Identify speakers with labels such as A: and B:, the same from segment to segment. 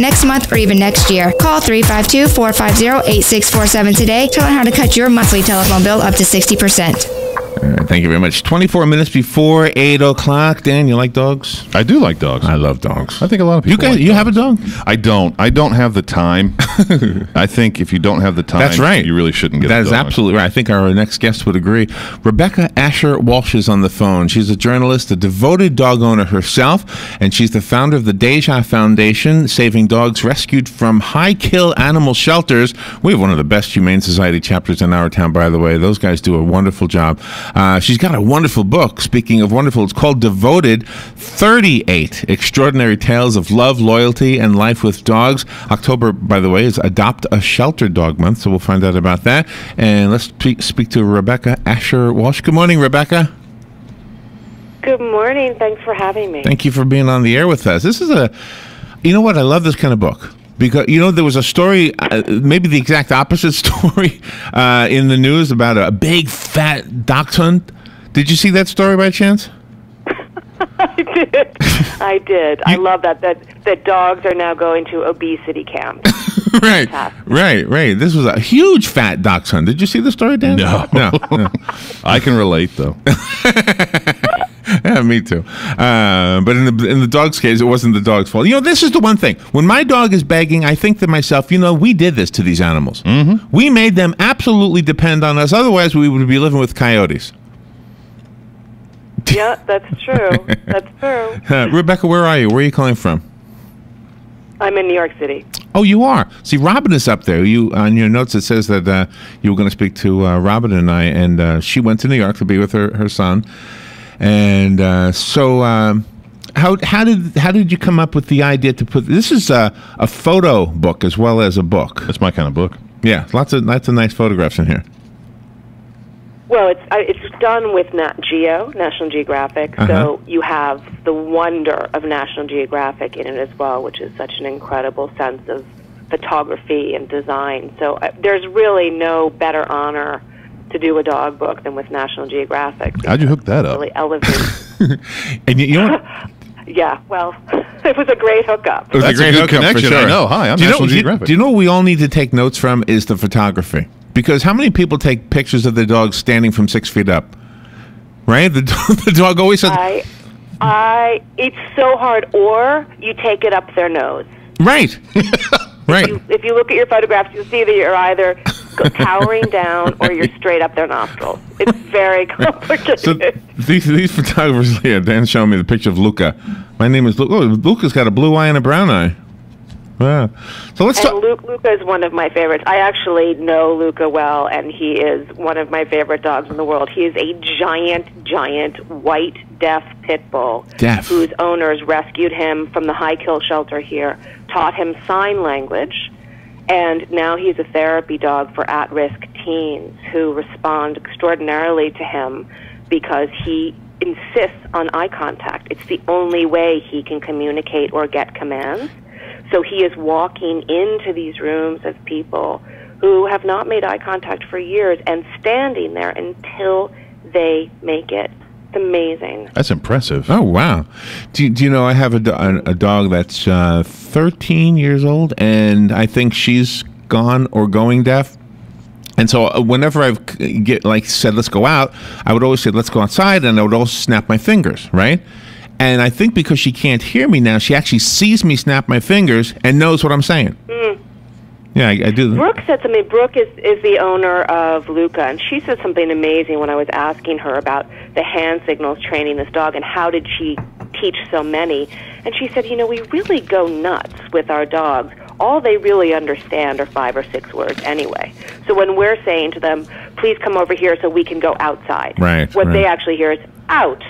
A: next month, or even next year. Call 352-450-8647 today to learn how to cut your monthly telephone bill up to 60%.
B: All right, thank you very much. 24 minutes before 8 o'clock. Dan, you like dogs?
C: I do like dogs.
B: I love dogs.
C: I think a lot of people
B: You have a dog?
C: I don't. I don't have the time. I think if you don't have the time,
B: that's right.
C: You really shouldn't get a dog.
B: That is absolutely right. I think our next guest would agree. Rebecca Asher-Walsh is on the phone. She's a journalist, a devoted dog owner herself, and she's the founder of the Deja Foundation, saving dogs rescued from high-kill animal shelters. We have one of the best Humane Society chapters in our town, by the way. Those guys do a wonderful job. She's got a wonderful book. Speaking of wonderful, it's called Devoted, 38 Extraordinary Tales of Love, Loyalty, and Life with Dogs. October, by the way, is Adopt a Shelter Dog Month, so we'll find out about that. And let's speak to Rebecca Asher-Walsh. Good morning, Rebecca.
D: Good morning. Thanks for having me.
B: Thank you for being on the air with us. This is you know what? I love this kind of book. Because, there was a story, maybe the exact opposite story in the news about a big, fat dachshund. Did you see that story by chance?
D: I did. I love that dogs are now going to obesity camps.
B: Right. This was a huge, fat dachshund. Did you see the story, Dan?
C: No. I can relate, though.
B: Yeah, me too. But in the dog's case, it wasn't the dog's fault. This is the one thing. When my dog is begging, I think to myself, we did this to these animals.
C: Mm-hmm.
B: We made them absolutely depend on us. Otherwise, we would be living with coyotes.
D: Yeah, that's true. That's true.
B: Rebecca, where are you? Where are you calling from?
D: I'm in New York City.
B: Oh, you are. See, Robin is up there. On your notes, it says that you were going to speak to Robin and I, and she went to New York to be with her son. And so, how did you come up with the idea to put this is a photo book as well as a book?
C: That's my kind of book.
B: Yeah, lots of nice photographs in here.
D: Well, it's done with Nat Geo, National Geographic, so you have the wonder of National Geographic in it as well, which is such an incredible sense of photography and design. So there's really no better honor to do a dog book than with National Geographic.
C: How'd you hook that up?
D: Really elevate.
B: And you know what?
D: Yeah, well, it was a great hookup.
B: It was a great hookup
C: connection.
B: for sure.
C: I know. Hi, I'm National Geographic.
B: Do you know what we all need to take notes from is the photography? Because how many people take pictures of their dogs standing from 6 feet up? Right? The dog always says...
D: It's so hard. Or you take it up their nose.
B: Right. Right.
D: If you look at your photographs, you'll see that you're either towering down or you're straight up their nostrils. It's very complicated.
B: So these photographers here, Dan's showing me the picture of Luca. My name is Luca. Oh, Luca's got a blue eye and a brown eye. Wow. So let's talk.
D: Luca is one of my favorites. I actually know Luca well, and he is one of my favorite dogs in the world. He is a giant, white, deaf pit bull whose owners rescued him from the high-kill shelter here, taught him sign language, and now he's a therapy dog for at-risk teens who respond extraordinarily to him because he insists on eye contact. It's the only way he can communicate or get commands. So he is walking into these rooms of people who have not made eye contact for years and standing there until they make it. It's amazing.
C: That's impressive.
B: Oh, wow. Do you know, I have a dog that's 13 years old, and I think she's gone or going deaf. And so whenever I've said, let's go out, I would always say, let's go outside, and I would also snap my fingers, right? And I think because she can't hear me now, she actually sees me snap my fingers and knows what I'm saying.
D: Mm.
B: Yeah, I do.
D: Brooke said something. Brooke is the owner of Luca, and she said something amazing when I was asking her about the hand signals training this dog and how did she teach so many. And she said, we really go nuts with our dogs. All they really understand are 5 or 6 words anyway. So when we're saying to them, please come over here so we can go outside, what they actually hear is, out.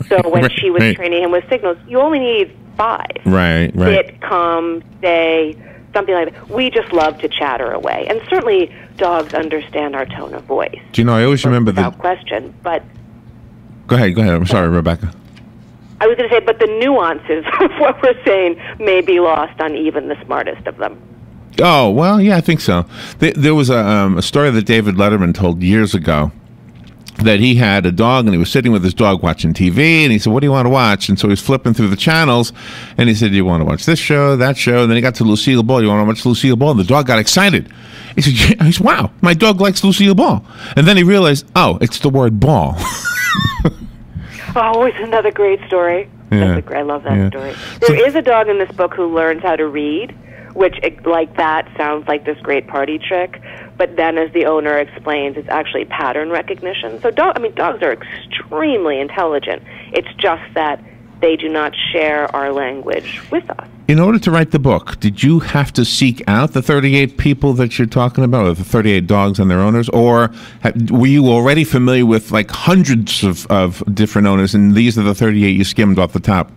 D: So when she was training him with signals, you only need 5.
B: Right.
D: Sit, come, stay, something like that. We just love to chatter away. And certainly dogs understand our tone of voice.
B: Do you know, I always remember
D: without question, but...
B: Go ahead. I'm sorry, Rebecca.
D: I was going to say, but the nuances of what we're saying may be lost on even the smartest of them.
B: Oh, well, yeah, I think so. There was a story that David Letterman told years ago that he had a dog, and he was sitting with his dog watching TV, and he said, what do you want to watch? And so he's flipping through the channels, and he said, you want to watch this show, that show? And then he got to Lucille Ball. You want to watch Lucille Ball? And the dog got excited. He said, yeah. He said, wow, my dog likes Lucille Ball. And then he realized, oh, it's the word ball.
D: Oh, it's another great story.
B: Yeah.
D: I love that story. There is a dog in this book who learns how to read, which, like that, sounds like this great party trick. But then, as the owner explains, it's actually pattern recognition. So, dogs are extremely intelligent. It's just that they do not share our language with us.
B: In order to write the book, did you have to seek out the 38 people that you're talking about, or the 38 dogs and their owners, or were you already familiar with like hundreds of different owners, and these are the 38 you skimmed off the top?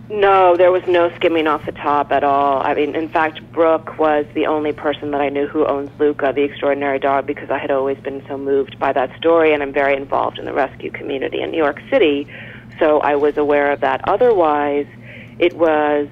D: No, there was no skimming off the top at all. I mean, in fact, Brooke was the only person that I knew who owns Luca, the extraordinary dog, because I had always been so moved by that story, and I'm very involved in the rescue community in New York City, so I was aware of that. Otherwise, it was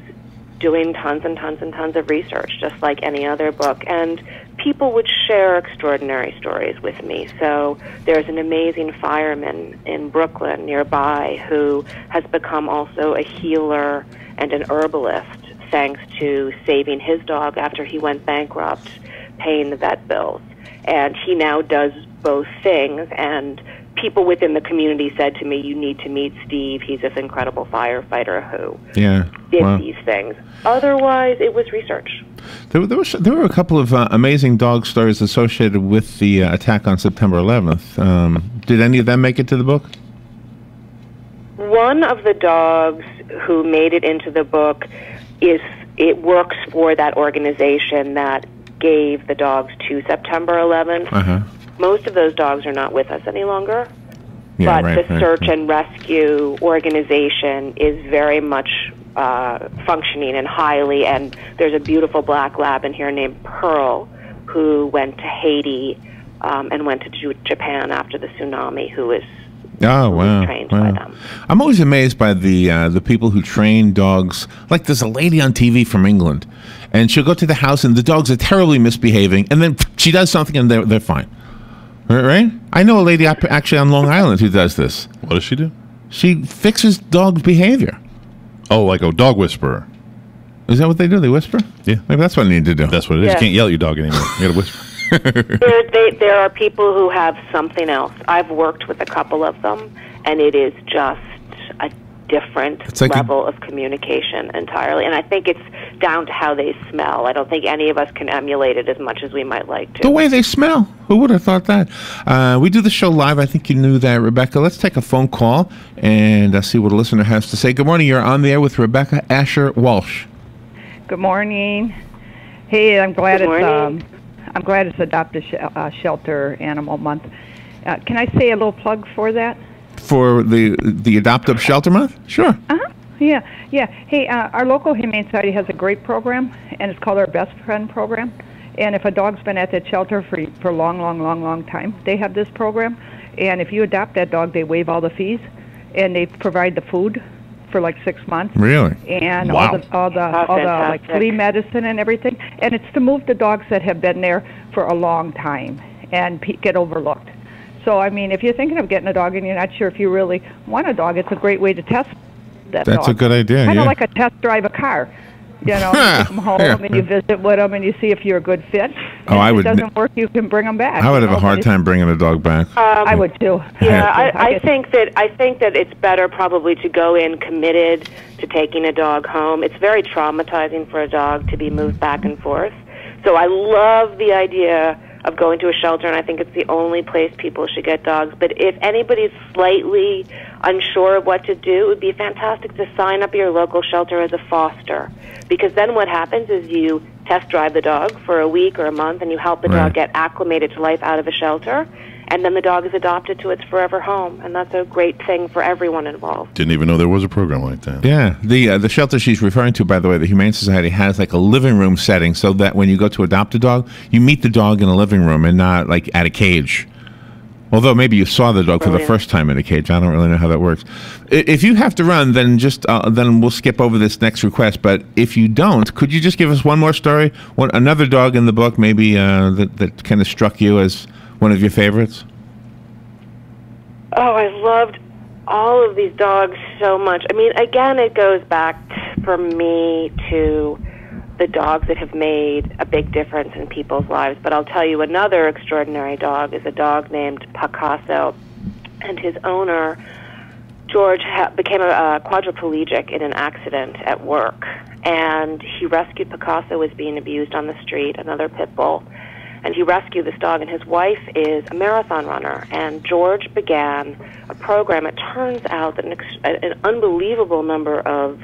D: doing tons and tons and tons of research, just like any other book, and people would share extraordinary stories with me. So there's an amazing fireman in Brooklyn nearby who has become also a healer and an herbalist thanks to saving his dog after he went bankrupt, paying the vet bills. And he now does both things, and people within the community said to me, you need to meet Steve. He's this incredible firefighter who did these things. Otherwise, it was research.
B: There were a couple of amazing dog stories associated with the attack on September 11th. Did any of them make it to the book?
D: One of the dogs who made it into the book works for that organization that gave the dogs to September 11th.
B: Uh-huh.
D: Most of those dogs are not with us any longer,
B: yeah,
D: but the search and rescue organization is very much functioning and highly, and there's a beautiful black lab in here named Pearl who went to Haiti and went to Japan after the tsunami, who is trained by them.
B: I'm always amazed by the people who train dogs. Like there's a lady on TV from England, and she'll go to the house and the dogs are terribly misbehaving, and then she does something and they're fine. Right? I know a lady actually on Long Island who does this.
C: What does she do?
B: She fixes dogs' behavior.
C: Oh, like a dog whisperer.
B: Is that what they do? They whisper?
C: Yeah.
B: Maybe that's what I need to do.
C: That's what it is. You can't yell at your dog anymore. You got to whisper.
D: There are people who have something else. I've worked with a couple of them, and it is just a different level of communication entirely. And I think it's down to how they smell. I don't think any of us can emulate it as much as we might like to.
B: The way they smell. Who would have thought that? We do the show live. I think you knew that, Rebecca. Let's take a phone call and see what a listener has to say. Good morning. You're on the air with Rebecca Asher-Walsh.
E: Good morning. Hey, I'm glad it's Adopt a Shelter Animal Month. Can I say a little plug for that?
B: For the Adopt a Shelter Month? Sure.
E: Uh-huh. Yeah. Hey, our local Humane Society has a great program, and it's called our Best Friend Program. And if a dog's been at that shelter for a long time, they have this program. And if you adopt that dog, they waive all the fees, and they provide the food for like 6 months.
B: Really?
E: And all the like flea medicine and everything. And it's to move the dogs that have been there for a long time and get overlooked. So, I mean, if you're thinking of getting a dog and you're not sure if you really want a dog, it's a great way to test that dog.
B: That's a good idea,
E: Kind of like a test drive a car. You know, you take them home and you visit with them and you see if you're a good fit. And if it doesn't work, you can bring them back.
B: I would have a hard time bringing a dog back.
E: I would too.
D: Yeah, I think that it's better probably to go in committed to taking a dog home. It's very traumatizing for a dog to be moved back and forth. So I love the idea of going to a shelter, and I think it's the only place people should get dogs. But if anybody's slightly unsure of what to do, it would be fantastic to sign up at your local shelter as a foster. Because then what happens is you test drive the dog for a week or a month, and you help the dog get acclimated to life out of a shelter, and then the dog is adopted to its forever home, and that's a great thing for everyone involved.
C: Didn't even know there was a program like that.
B: Yeah. The shelter she's referring to, by the way, the Humane Society, has like a living room setting so that when you go to adopt a dog, you meet the dog in a living room and not like at a cage. Although maybe you saw the dog for the first time in a cage. I don't really know how that works. If you have to run, then then we'll skip over this next request. But if you don't, could you just give us one more story? Another dog in the book maybe that kind of struck you as one of your favorites?
D: Oh, I loved all of these dogs so much. I mean, again, it goes back for me to the dogs that have made a big difference in people's lives. But I'll tell you, another extraordinary dog is a dog named Picasso, and his owner, George, became a quadriplegic in an accident at work, and he rescued Picasso, who was being abused on the street, another pit bull, and he rescued this dog, and his wife is a marathon runner, and George began a program. It turns out that an unbelievable number of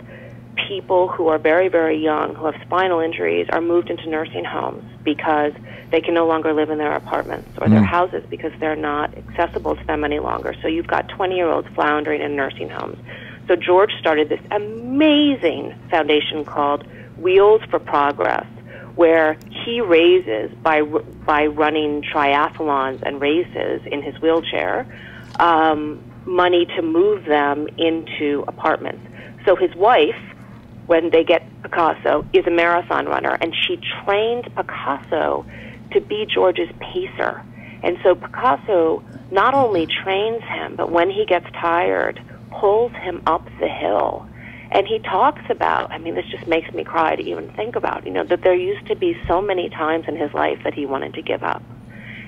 D: people who are very, very young, who have spinal injuries, are moved into nursing homes because they can no longer live in their apartments or their houses because they're not accessible to them any longer. So you've got 20-year-olds floundering in nursing homes. So George started this amazing foundation called Wheels for Progress, where he raises, by running triathlons and races in his wheelchair, money to move them into apartments. So his wife, when they get Picasso, is a marathon runner, and she trained Picasso to be George's pacer. And so Picasso not only trains him, but when he gets tired, pulls him up the hill. And he talks about, I mean, this just makes me cry to even think about, that there used to be so many times in his life that he wanted to give up.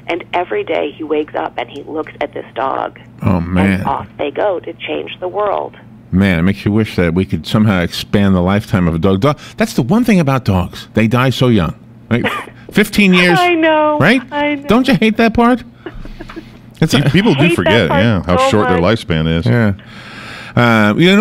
D: And every day he wakes up and he looks at this dog.
B: Oh, man.
D: And off they go to change the world.
B: Man, it makes you wish that we could somehow expand the lifetime of a dog. That's the one thing about dogs. They die so young. Right? 15 years.
D: I know.
B: Right?
D: I know.
B: Don't you hate that part?
C: People do forget, how
D: so
C: short their
D: much.
C: lifespan is.
B: Yeah.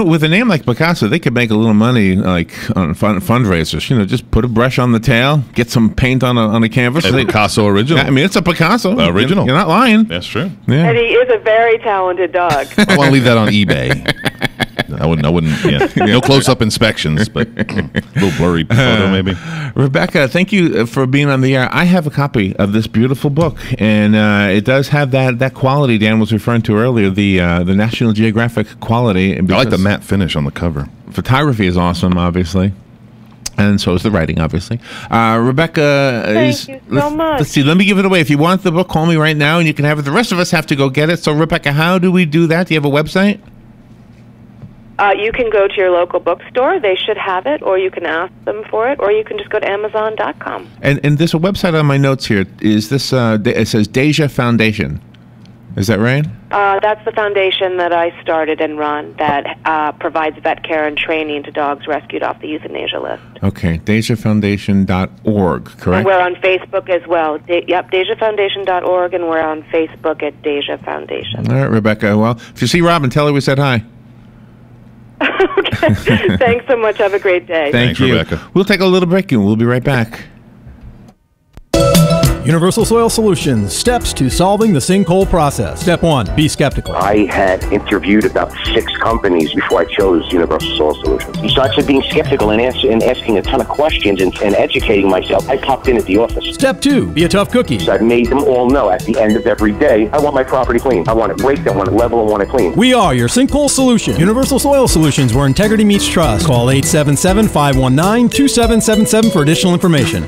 B: With a name like Picasso, they could make a little money, like on fundraisers. Just put a brush on the tail, get some paint on a canvas.
C: A Picasso original.
B: I mean, it's a Picasso
C: Original.
B: You're not lying.
C: That's true.
B: Yeah.
D: And he is a very talented dog.
C: I want to leave that on eBay. I wouldn't. Yeah. No close-up inspections, but a little blurry photo maybe.
B: Rebecca, thank you for being on the air. I have a copy of this beautiful book, and it does have that quality Dan was referring to earlier, the National Geographic quality.
C: I like the matte finish on the cover.
B: Photography is awesome, obviously. And so is the writing, obviously. Rebecca,
D: Thank you so much.
B: Let's see. Let me give it away. If you want the book, call me right now, and you can have it. The rest of us have to go get it. So, Rebecca, how do we do that? Do you have a website?
D: You can go to your local bookstore. They should have it, or you can ask them for it, or you can just go to Amazon.com.
B: And there's a website on my notes here. Is this? It says Deja Foundation. Is that right?
D: That's the foundation that I started and run that provides vet care and training to dogs rescued off the euthanasia list.
B: Okay, DejaFoundation.org, correct?
D: And we're on Facebook as well. DejaFoundation.org, and we're on Facebook at Deja Foundation.
B: All right, Rebecca. Well, if you see Robin, tell her we said hi.
D: Okay. Thanks so much. Have a great day.
B: Thanks,
C: you, Rebecca.
B: We'll take a little break and we'll be right back.
F: Universal Soil Solutions, steps to solving the sinkhole process. Step 1, be skeptical.
G: I had interviewed about 6 companies before I chose Universal Soil Solutions. Besides being skeptical and asking a ton of questions and educating myself, I popped in at the office.
F: Step 2, be a tough cookie.
G: So I've made them all know at the end of every day, I want my property clean. I want it raked, I want it level, I want it clean.
F: We are your sinkhole solution. Universal Soil Solutions, where integrity meets trust. Call 877-519-2777 for additional information.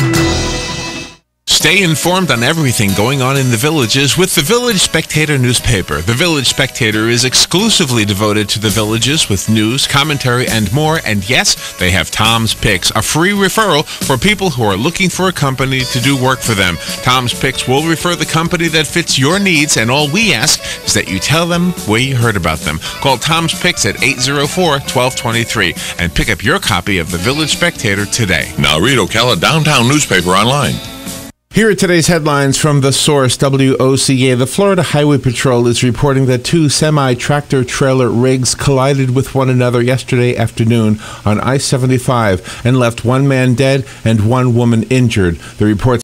B: Stay informed on everything going on in the Villages with the Village Spectator newspaper. The Village Spectator is exclusively devoted to the Villages with news, commentary, and more. And yes, they have Tom's Picks, a free referral for people who are looking for a company to do work for them. Tom's Picks will refer the company that fits your needs, and all we ask is that you tell them where you heard about them. Call Tom's Picks at 804-1223 and pick up your copy of the Village Spectator today.
H: Now read Ocala Downtown newspaper online.
B: Here are today's headlines from the source, WOCA. The Florida Highway Patrol is reporting that 2 semi-tractor-trailer rigs collided with one another yesterday afternoon on I-75 and left 1 man dead and 1 woman injured. The report